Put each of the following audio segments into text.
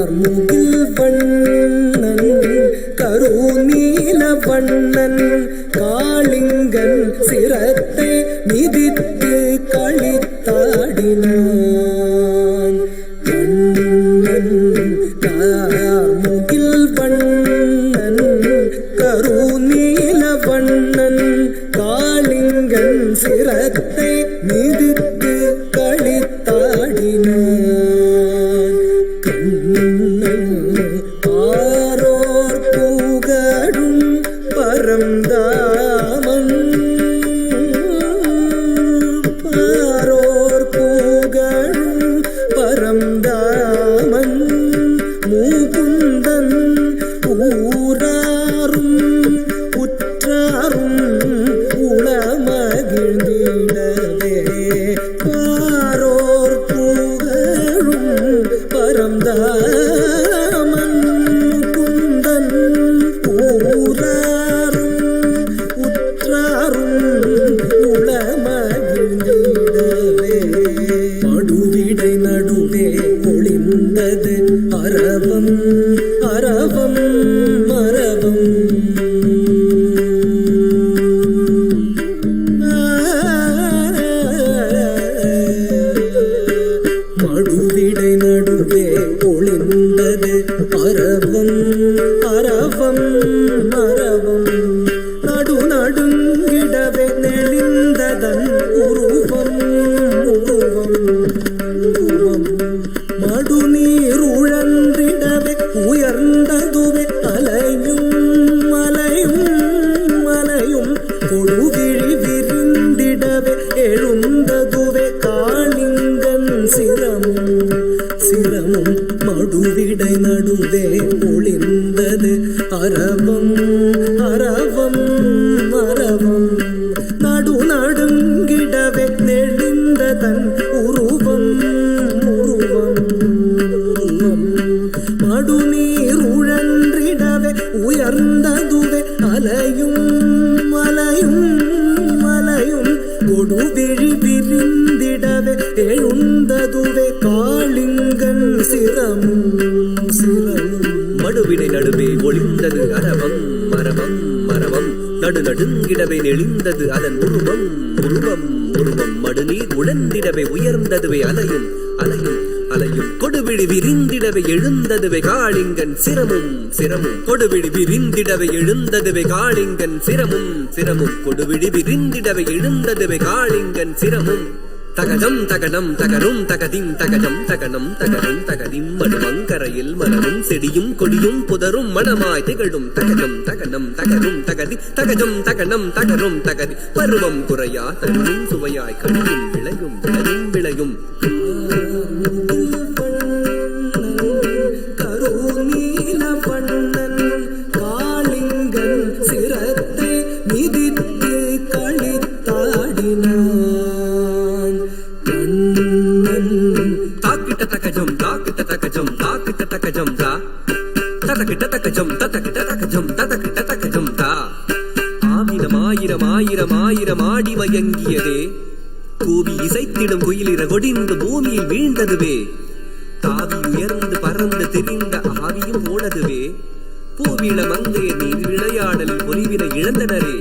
கார்முகில் வண்ணன் கருநீல வண்ணன் காளிங்கன் சிரத்தை மிதித்து களித்தாடினான். கண்ணன் கார்முகில் வண்ணன் கருநீல வண்ணன் காளிங்கன் சிரத்தை மிதித்து களித்தாடினான். கண்ணன் ஆரோர் புகழும் பரந்தாமன் ஆரோர் புகழும் பரந்தாமன் முகுந்தன் ஊராரும் உற்றாரும் உளமகிழ்ந்திடவே பாரோர் புகழும் பரந்தாமன் முகுந்தன் ஊராரும் உற்றாரும் உளமகிழ்ந்திடவே மடுவிடை நடுவே ஒளிந்தது அரவம் அரவம் அரவம். மடுவிடை நடுவே ஒளிந்தது அரவம் அரவம் அரவம். நடு நடுங்கிடவே நெளிந்ததன் உருவம் உருவம் உருவம். மடுநீர் உழன்றிடவே உயர்ந்ததுவே அலையும் அலையும் அலையும். கொடுவிழி விரிந்திடவே எழுந்ததுவே காளிங்கன் சிரமும் சிரமும். மடுவிடை நடுவே ஒளிந்தது அரவம் அரவம் அரவம். நடு நடுங்கிடவே நெளிந்ததன் உருவம் உருவம் உருவம். மடுநீர் உழன்றிடவே உயர்ந்ததுவே அலையும் அலையும் அலையும். கொடுவிழி விரிந்திடவே எழுந்ததுவே காளிங்கன் சிரமும் சிரமும். மடுவிடை நடுவே ஒளிந்தது அரவம் அரவம் அரவம். நடு நடுங்கிடவே நெளிந்தது அதன் உருவம் உருவம் உருவம். மடுநீர் உழந்திடவே உயர்ந்ததுவே அலையும் அலையும் அலையும். கொடுவிழி விரிந்திடவே எழுந்ததுவே காளிங்கன் சிரமும் சிரமும். கொடுவிழி விரிந்திடவே எழுந்ததுவே காளிங்கன் சிரமும் சிரமும். கொடுவிழி விரிந்திடவே எழுந்ததுவே காளிங்கன் சிரமும். தகஜம் தகனம் தகரும் தகதிம் தகஜம் தகனம் தகரும் தகதிம். மடுமங்கரையில் மலரும் செடியும் கொடியும் புதரும் மணமாய் திகழும். தகஜம் தகனம் தகரும் தகதி தகஜம் தகனம் தகரும் தகதி. பருவம் குறையா தன்னும் சுவையாய் கணியும் விளையும் விளையும் விளையும். கருநீல வண்ணன் காளிங்கன் சிரத்தை மிதித்து களித்தாடினான். கண்ணன் தாக்கிட்ட தகஜம் தாக்கிட்ட தகஜம் தாக்கிட்ட தகஜம் தா. ததக்கிட்ட தகஜம் ததக்கிட்ட தகஜம் ததக்கிட்ட தகஜம் தா. ஆயிரம் ஆயிரம் ஆயிரம் ஆயிரம் ஆடி மயங்கியதே. கூவி இசைத்திடும் குயிலிற கொடிந்து பூமியில் வீழ்ந்ததுவே. தாவி உயர்ந்து பறந்து திரிந்த ஆவியும் போனதுவே. பூவிள மங்கை நீர் விளையாடலில் பொலிவினை இழந்தனரே.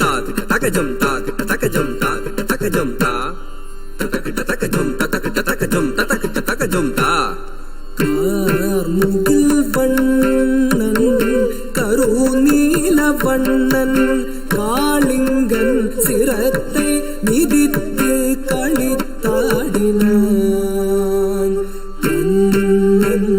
தாக்கிட்ட தகஜம் தாக்கிட்ட தகஜம் தாக்கிட்ட தகஜம் தா. ததக்கிட்ட தகஜம் ததக்கிட்ட தகஜம் ததக்கிட்ட தகஜம் தா. கார்முகில் வண்ணன் கருநீல வண்ணன் காளிங்கன் சிரத்தை மிதித்து களித்தாடினான். கண்ணன்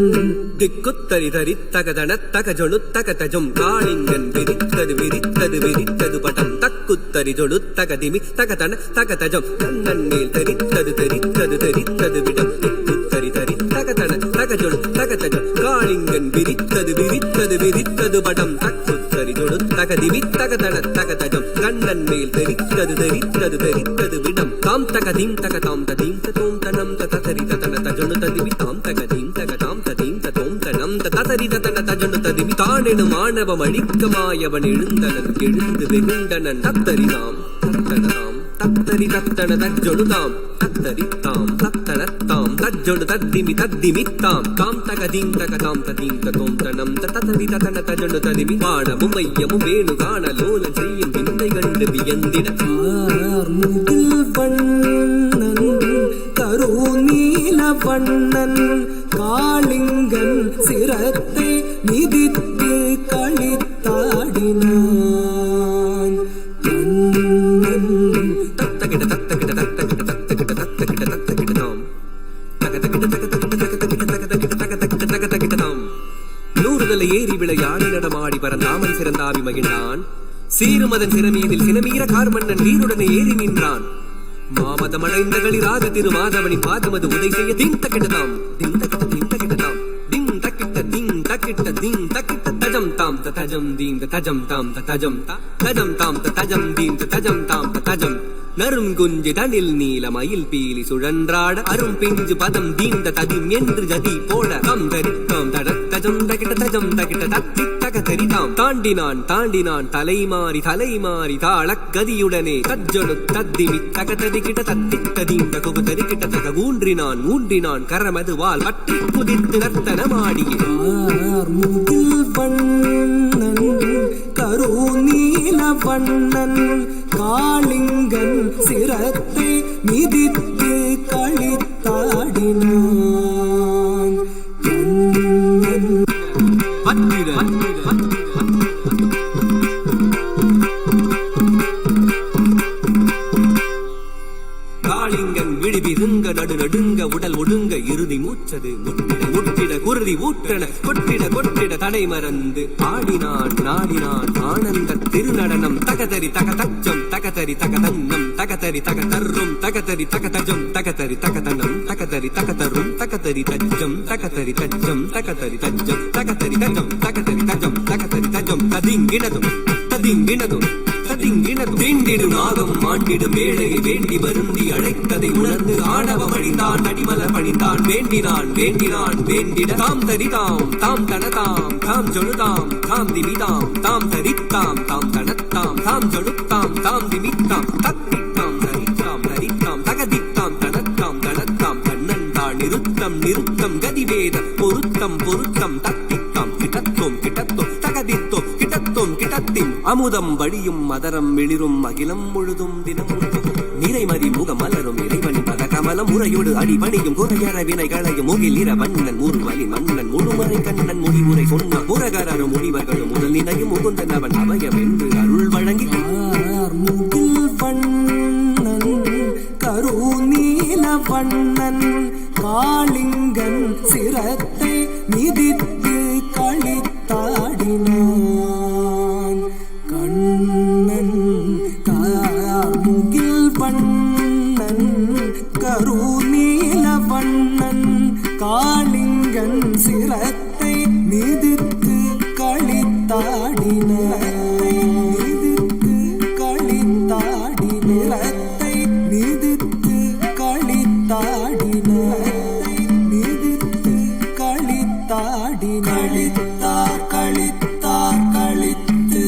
திக்குத்தரி தரித்தகதன தகஜொழு தகதஜம். காளிங்கன் விரித்தது விரித்தது விரித்தது படம். தக்குத்தரி ஜொழு தகதிமி தகதன தகதஜம். கண்ணன் மேல் தெரித்தது தெரித்தது தெரித்தது விடம். திக்குத்தரி தரி தகதன தகஜொழு தகதஜம். காளிங்கன் விரித்தது விரித்தது விரித்தது படம். தக்குத்தரி ஜொழு தகதிமி தகதன தகதஜம். கண்ணன் மேல் தெரித்தது தெரித்தது தெரித்தது விடம். தாம் தகதிம் தகதாம் ததீம் ததோம் தனம் ததரி ததன தஜொழு ததிமி தாம் தகதீம் தகதாம் ததீம் ததோம் தனம் ததரி ததன தஜொழு ததிமி. தானெனும் ஆணவம் அழிக்கமாயவன் எழுந்தனன் எழுந்து வெகுண்டனன். தத்தரிதாம் தத்தனதாம் தத்தரி தத்தன தஜொழுதாம் தத்தரித்தாம் தத்தனத்தாம் தஜ்ஜொழு தஜ்ஜொடு தத்திமி தத்திமித்தாம் தாம் தகதீம் தகதாம் ததீம் ததோம் தனம் தததி ததன தஜ்ஜொடு ததிமி வானமும் மையமும் வேணு காண லோலம் செய்யும் விந்தை கண்டு வியந்திட முகில் வண்ணன் கருநீல வண்ணன் காளிங்கன் சிரத்தை மிதித்து களித்தாடினான் தத்தகிட தத்தகிட தத்தகிட தத்தகிட தத்தகிட தத்தகிடதாம் தகதகிட தகதகிடதாம் நூறுதலை ஏறி விளையாடி நடமாடி பரந்தாமன் சிறந்தாவி மகிழ்ந்தான் சீருமதன் சிறமீதில் சினமீர கார்மன்னன் வீருடனே ஏறி நின்றான் மாமதம் அடைந்த களிராக திருமாதவனின் பாதமது உதை செய்ய திங் தக்கிட்டதாம் திங் தக்கிட்ட திங் தக்கிட்டதாம் திங் தக்கிட்ட திங் தக்கிட்ட திங் தக்கிட்ட தஜம் தாம் தஜம் தீம் தஜம் தாம் தஜம் தஜம் தாம் தஜம் தீம் தஜம் தாம் தஜம் நரும் குஞ்சு தனில் நீல மயில் பீலி சுழன்றாட அரும் பிஞ்சு பதம் தீந்த ததிம் என்று ஜதி போட தம் தரித்தாம் தட தஜம் தகிட்ட தஜம் தகிட்ட தத்தி தக தரிதாம் தாண்டினான் தாண்டினான் தலைமாறி தாளக்கதியுடனே தஜ்ஜொடு தத்திமி தக ததிகிட்ட தத்தி ததீம் தகு தரிகிட்ட தக ஊன்றினான் ஊன்றினான் கரமது வால் பற்றி குதித்து நர்த்தனமாடிய முகில் வண்ணன் கருநீல வண்ணன் காளிங்கன் சிரத்தை மிதித்து களித்தாடினான் காளிங்கன் விழிவிருங்க நடுநடுங்க உடல் ஒடுங்க இறுதி மூச்சது முட்டிட முட்டிட குருதி ஊற்றன கொட்டிட கொட்டிட தடை மறந்து ஆடினான் நாடினான் ஆனந்த திருநடனம் தகதரி தக தச்சம் தகதரி தக தன்னம் தகதரி தக தர்ரும் தகதரி தக தஜம் தகதரி தக தன்னம் தகதரி தக தர்ரும் தகதரி தஜம் தகதரி தஜம் தகதரி தஜம் தகதரி தஜம் தகதரி தஜம் தகதரி தஜம் ததிங்கினதும் ததிங்கினதும் தீண்டிடும் நாகம் மாண்டிடும் வேளையை வேண்டி வருந்தி அழைத்ததை உணர்ந்து ஆணவம் அழிந்தான் அடிமலர் பணிந்தான் வேண்டினான் வேண்டினான் வேண்டிட தாம் தரிதாம் தாம் தனதாம் தாம் ஜொழுதாம் தாம் திமிதாம் தாம் தரித்தாம் தாம் தனத்தாம் தாம் ஜொழுத்தாம் தாம் திமித்தாம் தத்தித்தாம் தரித்தாம் தரித்தாம் தகதித்தாம் தனத்தாம் தனத்தாம் தன்னந்தாள் நிறுத்தம் நிறுத்தம் கதிவேத பொருத்தம் பொருத்தம் தத்தித்தாம் கிட்டத்தோம் கிட்டத்தோம் தகதித்தோம் கிட்டத்தோம் கிட்டத்தின் அமுதம் வழியும் மதரம் மிளிரும் அகிலம் முழுதும் தினம் நிறைமதி முகம் மலரும் இறைவன் பத கமலம் முறையோடு அடிபணியும் குறையற வினைகளையும் முகில் இர மன்னன் முருவலி மன்னன் முழுமறை கண்ணன் முடிவுரை சொன்ன முரகரும் முடிவர்களும் முதல் நினையும் முகுந்தன் அவன் அபயம் என்று அருள் வழங்கி முகில் வண்ணன் கருநீல வண்ணன் காளிங்கன் சிரத்தை மிதித்து களித்தாடினான் கண்ணன் முகில் வண்ணன் கருநீல வண்ணன் காளிங்கன் சிரத்தை மிதித்து களித்தாடினான் மிதித்து களித்தாடினத்தை மிதித்து களித்தாடினான் மிதித்து களித்தாடினார் களித்தார் களித்து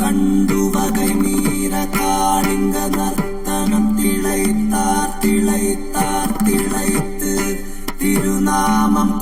கண்டு வகை மீற காளிங்க நர்த்தனம் திளைத்தார் திளைத்தார் திளைத்து திருநாமம்